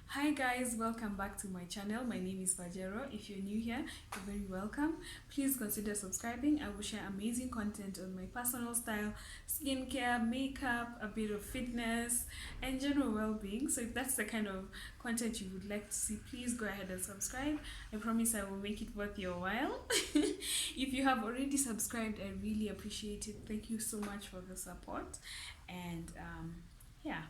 Hi guys, welcome back to my channel. My name is Bajero. If you're new here, you're very welcome. Please consider subscribing. I will share amazing content on my personal style, skincare, makeup, a bit of fitness, and general well-being. So if that's the kind of content you would like to see, please go ahead and subscribe. I promise I will make it worth your while. If you have already subscribed, I really appreciate it. Thank you so much for the support. And yeah.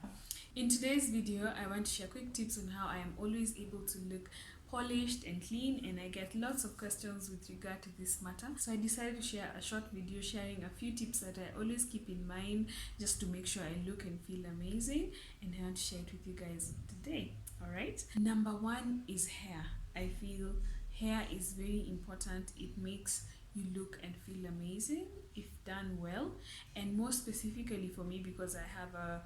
In today's video, I want to share quick tips on how I am always able to look polished and clean, and I get lots of questions with regard to this matter. So I decided to share a short video sharing a few tips that I always keep in mind just to make sure I look and feel amazing, and I want to share it with you guys today. Alright? Number one is hair. I feel hair is very important. It makes you look and feel amazing if done well, and more specifically for me, because I have a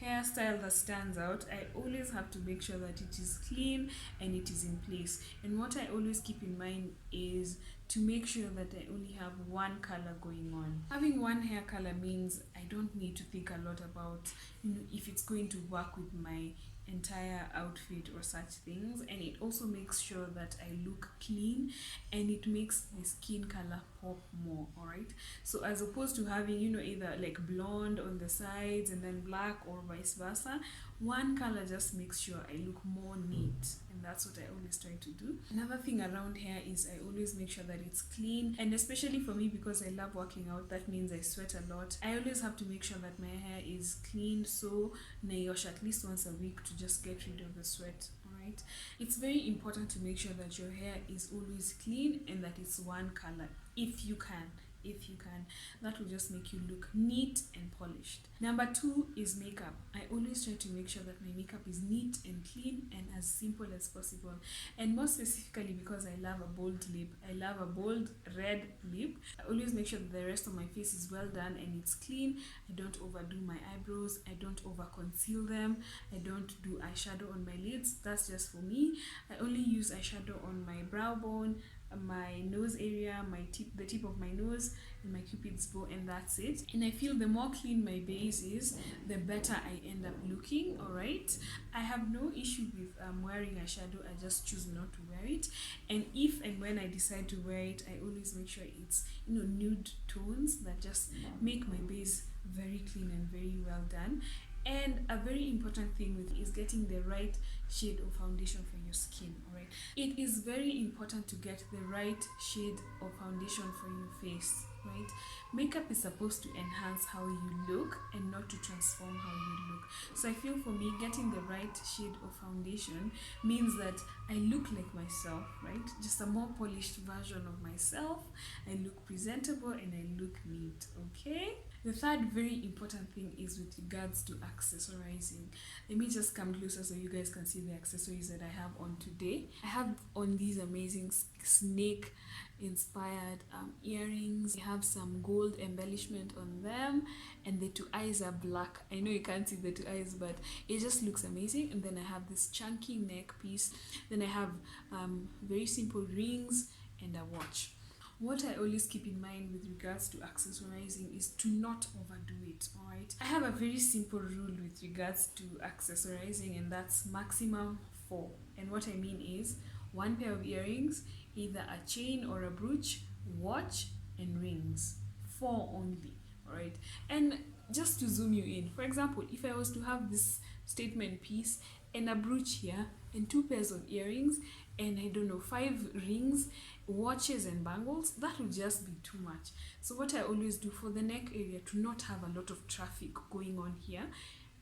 hairstyle that stands out, I always have to make sure that it is clean and it is in place. And what I always keep in mind is to make sure that I only have one color going on. Having one hair color means I don't need to think a lot about if it's going to work with my entire outfit or such things, and it also makes sure that I look clean and it makes my skin color pop more. All right, so as opposed to having either like blonde on the sides and then black or vice versa, one color just makes sure I look more neat, and that's what I always try to do. Another thing around hair is I always make sure that it's clean, and especially for me, because I love working out, that means I sweat a lot. I always have to make sure that my hair is clean, so naiwash at least once a week to just get rid of the sweat. Alright, it's very important to make sure that your hair is always clean and that it's one color if you can. That will just make you look neat and polished. Number two is makeup. I always try to make sure that my makeup is neat and clean and as simple as possible, and more specifically because I love a bold lip. I love a bold red lip. I always make sure that the rest of my face is well done and it's clean. I don't overdo my eyebrows. I don't over conceal them. I don't do eyeshadow on my lids. That's just for me. I only use eyeshadow on my brow bone, my nose area, the tip of my nose, and my cupid's bow, and that's it. And I feel the more clean my base is, the better I end up looking. All right, I have no issue with wearing eyeshadow. I just choose not to wear it, and if and when I decide to wear it, I always make sure it's nude tones that just make my base very clean and very well done. And a very important thing is getting the right shade of foundation for your skin. All right, it is very important to get the right shade of foundation for your face. Right, makeup is supposed to enhance how you look and not to transform how you look. So I feel for me, getting the right shade of foundation means that I look like myself, right? Just a more polished version of myself. I look presentable and I look neat. Okay, the third very important thing is with regards to accessorizing. Let me just come closer so you guys can see the accessories that I have on today. I have on these amazing snake inspired earrings. I have some gold embellishment on them, and the two eyes are black. I know you can't see the two eyes, but it just looks amazing. And then I have this chunky neck piece. Then I have very simple rings and a watch. What I always keep in mind with regards to accessorizing is to not overdo it. All right, I have a very simple rule with regards to accessorizing, and that's maximum 4. And what I mean is 1 pair of earrings, either a chain or a brooch, watch, and rings. 4 only. All right, and just to zoom you in, for example, if I was to have this statement piece and a brooch here and 2 pairs of earrings and I don't know, 5 rings, watches, and bangles, that would just be too much. So what I always do for the neck area, to not have a lot of traffic going on here,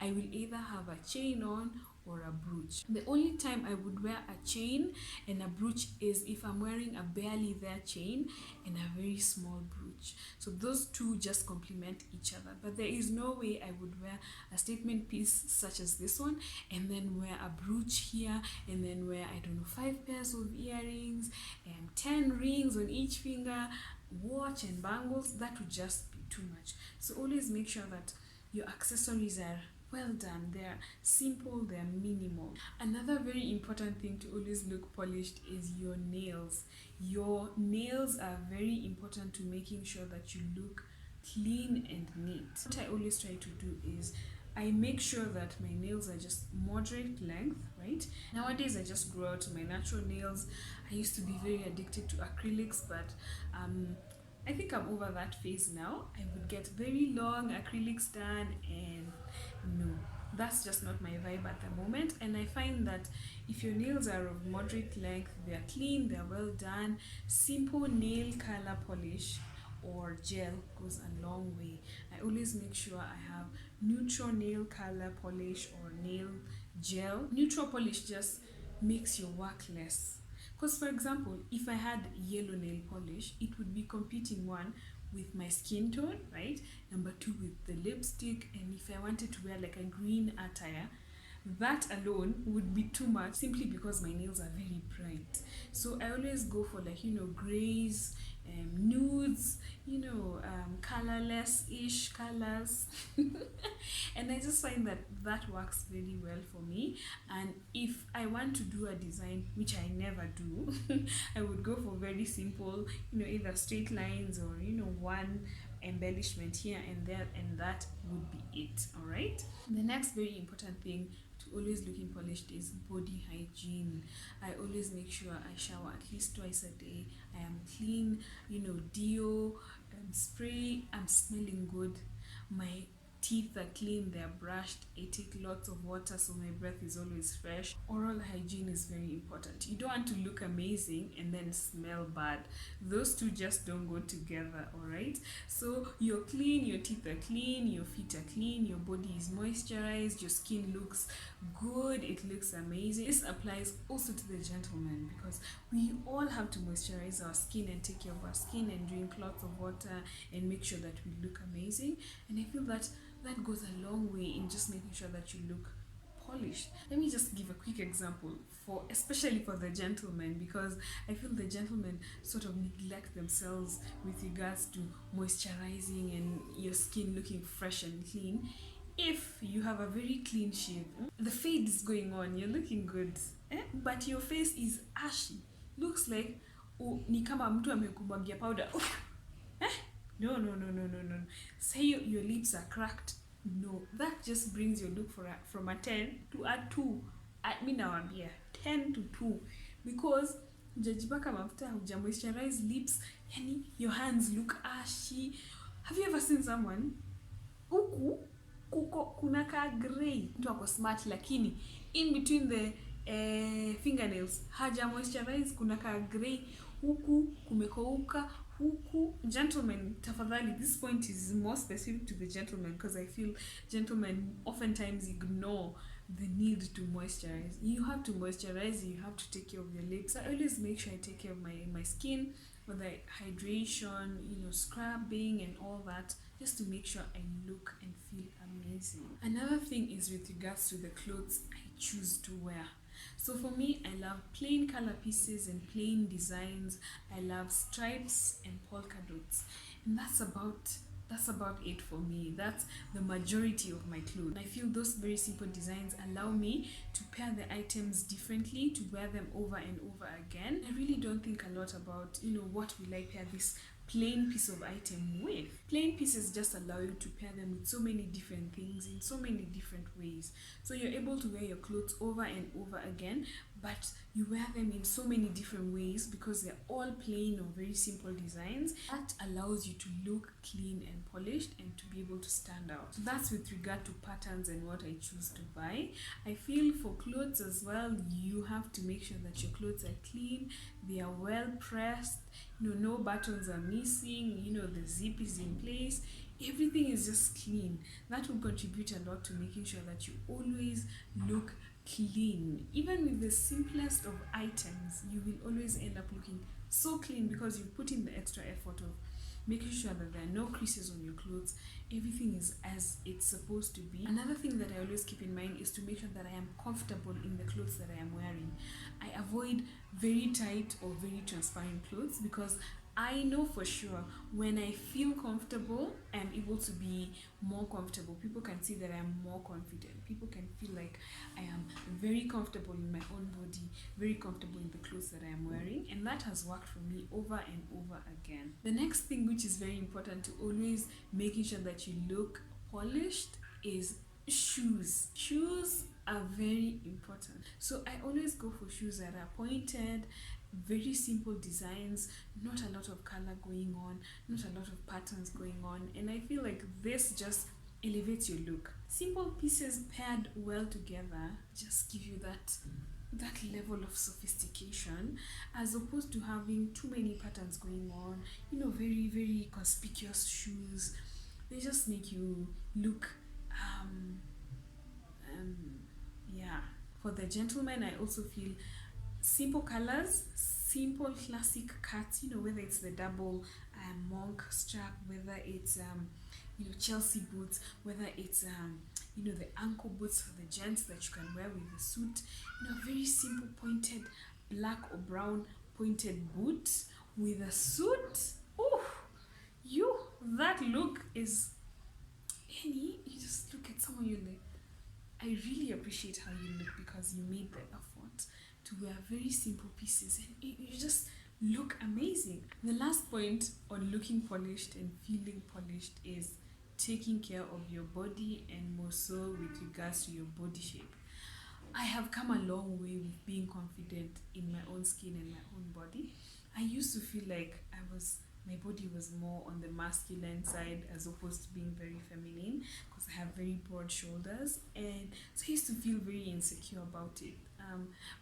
I will either have a chain on or a brooch. The only time I would wear a chain and a brooch is if I'm wearing a barely there chain and a very small brooch. So those two just complement each other. But there is no way I would wear a statement piece such as this one and then wear a brooch here and then wear, I don't know, 5 pairs of earrings and 10 rings on each finger, watch and bangles. That would just be too much. So always make sure that your accessories are well done, they're simple, they're minimal. Another very important thing to always look polished is your nails. Your nails are very important to making sure that you look clean and neat. What I always try to do is I make sure that my nails are just moderate length, right? Nowadays, I just grow out my natural nails. I used to be very addicted to acrylics, but I think I'm over that phase now. I would get very long acrylics done, and no, that's just not my vibe at the moment. And I find that if your nails are of moderate length, they're clean, they're well done, simple nail color polish or gel goes a long way. I always make sure I have neutral nail color polish or nail gel. Neutral polish just makes your work less. Because, for example, if I had yellow nail polish, it would be competing one with my skin tone, right? Number two, with the lipstick, and if I wanted to wear like a green attire, that alone would be too much simply because my nails are very bright. So I always go for like, grays, nudes, colorless ish colors. And I just find that that works very well for me. And if I want to do a design, which I never do, I would go for very simple, either straight lines or, one embellishment here and there, and that would be it. All right. The next very important thing to always looking polished is body hygiene. I always make sure I shower at least twice a day. I am clean, deo, spray, I'm smelling good. My teeth are clean, they're brushed. I take lots of water so my breath is always fresh. Oral hygiene is very important. You don't want to look amazing and then smell bad. Those two just don't go together, all right? So you're clean, your teeth are clean, your feet are clean, your body is moisturized, your skin looks good, it looks amazing. This applies also to the gentleman, because we all have to moisturize our skin and take care of our skin and drink lots of water and make sure that we look amazing. And I feel that goes a long way in just making sure that you look polished. Let me just give a quick example, for especially for the gentlemen, because I feel the gentlemen sort of neglect themselves with regards to moisturizing and your skin looking fresh and clean. If you have a very clean shave, the fade is going on, you're looking good, but your face is ashy, looks like ni kama mtu amekumwagia powder. No. Say your lips are cracked. No, that just brings your look from a 10 to a 2. I mean, now I'm here 10 to 2, because hujajipaka mafuta, huja moisturize lips, yani your hands look ashy. Have you ever seen someone huku kuna ka gray, mtu ako smart lakini in between the fingernails haja moisturize, kuna ka gray, huku kumekauka, huku. Gentlemen, tafadhali, this point is more specific to the gentleman, because I feel gentlemen oftentimes ignore the need to moisturize. You have to moisturize, you have to take care of your lips. I always make sure I take care of my skin, whether hydration, scrubbing and all that, just to make sure I look and feel amazing. Another thing is with regards to the clothes I choose to wear. So for me, I love plain color pieces and plain designs. I love stripes and polka dots. And that's about it for me. That's the majority of my clothes. I feel those very simple designs allow me to pair the items differently, to wear them over and over again. I really don't think a lot about, what will I pair this plain piece of item with. Plain pieces just allow you to pair them with so many different things in so many different ways. So you're able to wear your clothes over and over again, but you wear them in so many different ways because they're all plain or very simple designs. That allows you to look clean and polished and to be able to stand out. So that's with regard to patterns and what I choose to buy. I feel for clothes as well, you have to make sure that your clothes are clean, they are well pressed, no buttons are missing, the zip is in place, everything is just clean. That will contribute a lot to making sure that you always look clean. Even with the simplest of items, you will always end up looking so clean because you put in the extra effort of making sure that there are no creases on your clothes. Everything is as it's supposed to be. Another thing that I always keep in mind is to make sure that I am comfortable in the clothes that I am wearing. I avoid very tight or very transparent clothes because I know for sure when I feel comfortable, I'm able to be more comfortable. People can see that I'm more confident. People can feel like I am very comfortable in my own body, very comfortable in the clothes that I am wearing, and that has worked for me over and over again. The next thing which is very important to always making sure that you look polished is Shoes are very important, so I always go for shoes that are pointed, very simple designs, not a lot of color going on, not a lot of patterns going on, and I feel like this just elevates your look. Simple pieces paired well together just give you that level of sophistication, as opposed to having too many patterns going on, very very conspicuous shoes. They just make you look um um yeah. For the gentleman, I also feel simple colors, simple classic cuts, whether it's the double monk strap, whether it's Chelsea boots, whether it's the ankle boots for the gents that you can wear with a suit, very simple pointed black or brown pointed boots with a suit. Oh, that look is any, you just look at someone, you're like, I really appreciate how you look because you made the effort to wear very simple pieces, and you just look amazing. The last point on looking polished and feeling polished is taking care of your body, and more so with regards to your body shape. I have come a long way with being confident in my own skin and my own body. I used to feel like my body was more on the masculine side as opposed to being very feminine, because I have very broad shoulders, and so I used to feel very insecure about it.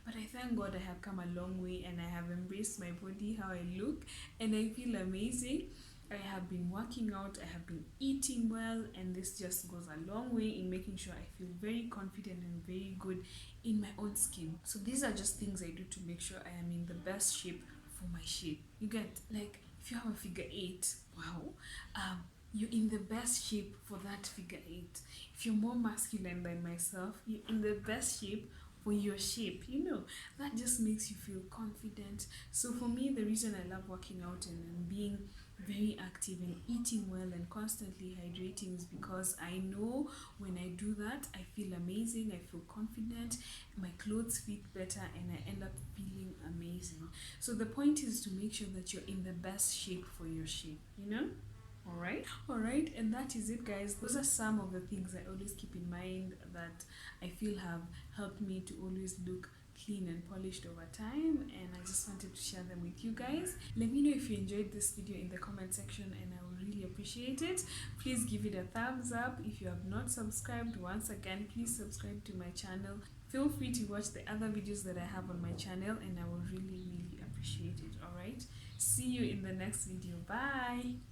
But I thank God I have come a long way, and I have embraced my body, how I look, and I feel amazing. I have been working out, I have been eating well, and this just goes a long way in making sure I feel very confident and very good in my own skin. So these are just things I do to make sure I am in the best shape for my shape. You get, like, if you have a figure eight, wow, you're in the best shape for that figure eight. If you're more masculine than myself, you're in the best shape for your shape. That just makes you feel confident. So for me, the reason I love working out and being very active and eating well and constantly hydrating is because I know when I do that, I feel amazing, I feel confident, my clothes fit better, and I end up feeling amazing. So the point is to make sure that you're in the best shape for your shape. All right, and that is it, guys. Those are some of the things I always keep in mind that I feel have helped me to always look clean and polished over time, and I just wanted to share them with you guys. Let me know if you enjoyed this video in the comment section, and I would really appreciate it. Please give it a thumbs up. If you have not subscribed, once again, please subscribe to my channel. Feel free to watch the other videos that I have on my channel, and I will really really appreciate it. All right, see you in the next video. Bye.